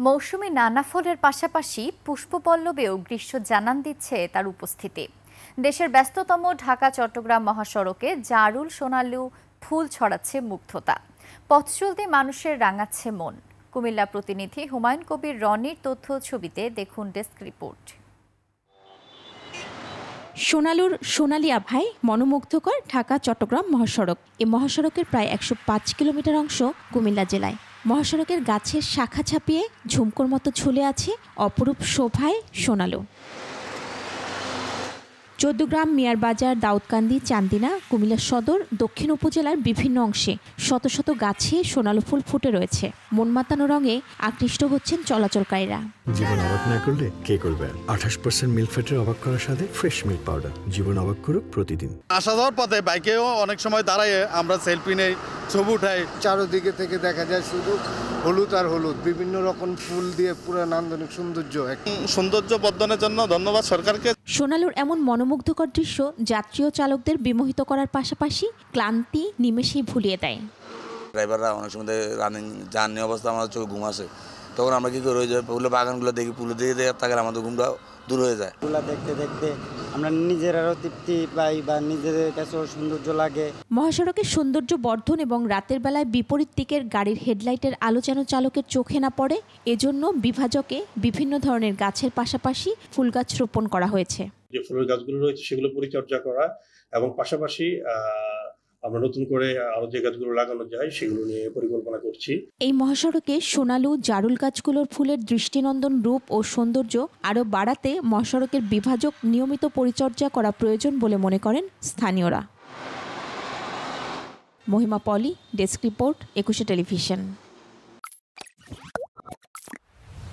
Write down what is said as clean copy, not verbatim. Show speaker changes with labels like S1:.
S1: মৌসুমী নানা ফলের পাশাপাশি পুষ্পপল্লবেও গ্রীষ্ম জানান দিচ্ছে তার উপস্থিতি। দেশের ব্যস্ততম ঢাকা চট্টগ্রাম মহাসড়কে জারুল সোনালু ফুল ছড়াচ্ছে মুগ্ধতা। পথ চলতে মানুষের রাঙাচ্ছে মন। কুমিল্লা প্রতিনিধি হুমায়ুন কবির রনির তথ্য ছবিতে দেখুন ডেস্ক রিপোর্ট।
S2: সোনালুর সোনালী আভায় মনোমুগ্ধকর ঢাকা চট্টগ্রাম মহাসড়ক। এই মহাসড়কের প্রায় ১০৫ কিলোমিটার অংশ কুমিল্লা জেলায়। মহাসড়কের গাছের শাখা ছাপিয়ে ঝুমকোর মতো ঝুলে আছে অপরূপ শোভায় সোনালু। চৌদ্দগ্রাম, মিয়ারবাজার, দাউদকান্দি, চান্দিনা, কুমিল্লা সদর, দক্ষিণ উপজেলার বিভিন্ন অংশে শত শত গাছে সোনালু ফুল ফুটে রয়েছে। মন মাতানো রঙে আকৃষ্ট হচ্ছেন চলাচলকারীরা।
S3: জীবন অবাক না করলে কে করবে? 28% মিল্ক ফ্যাটের অবাক করার সাথে ফ্রেশ মিল্ক পাউডার। জীবন অবাক করুক প্রতিদিন।
S4: আসা যাওয়ার পথে বাইকেও অনেক সময় দাঁড়ায় আমরা সেলফি নেই, ছবি উঠাই।
S5: চারদিকে থেকে দেখা যায় শুধু হলুদ আর হলুদ, বিভিন্ন রকম ফুল দিয়ে পুরো নান্দনিক
S4: সৌন্দর্য বর্ধনের জন্য ধন্যবাদ সরকারকে।
S2: সোনালুর এমন মনোমুগ্ধকর দৃশ্য যাত্রী ও চালকদের বিমোহিত করার পাশাপাশি ক্লান্তি নিমেষেই ভুলিয়ে দেয়।
S6: ড্রাইভাররা অনেক সময় রানিং জার্নি অবস্থা আমাদের চোখে ঘুম আসে, তখন আমরা কি করে ওই যে ফুলের বাগানগুলো দেখি, ফুল দিয়ে থাকলে আমাদের ঘুমটা দূর হয়ে যায়।
S7: ফুলগুলো দেখতে দেখতে আমরা নিজেরাও তৃপ্তি পাই বা নিজেদের কাছেও সৌন্দর্য লাগে।
S2: মহাসড়কের সৌন্দর্য বর্ধন এবং রাতের বেলায় বিপরীত দিকের গাড়ির হেডলাইটের আলো যেন চালকের চোখে না পড়ে, এজন্য বিভাজকে বিভিন্ন ধরনের গাছের পাশাপাশি ফুল গাছ রোপণ করা হয়েছে।
S8: যে ফুলের গাছগুলো রয়েছে সেগুলো পরিচর্যা করা এবং পাশাপাশি আমরা নতুন করে আরো যে গাছগুলো লাগানো যায় সেগুলো নিয়ে পরিকল্পনা করছি।
S2: এই মহাসড়কে সোনালু, জারুল গাছগুলোর ফুলের দৃষ্টিনন্দন রূপ ও সৌন্দর্য আরও বাড়াতে মহাসড়কের বিভাজক নিয়মিত পরিচর্যা করা প্রয়োজন বলে মনে করেন স্থানীয়রা। মহিমা পলি, ডেস্ক রিপোর্ট, ২১ টেলিভিশন।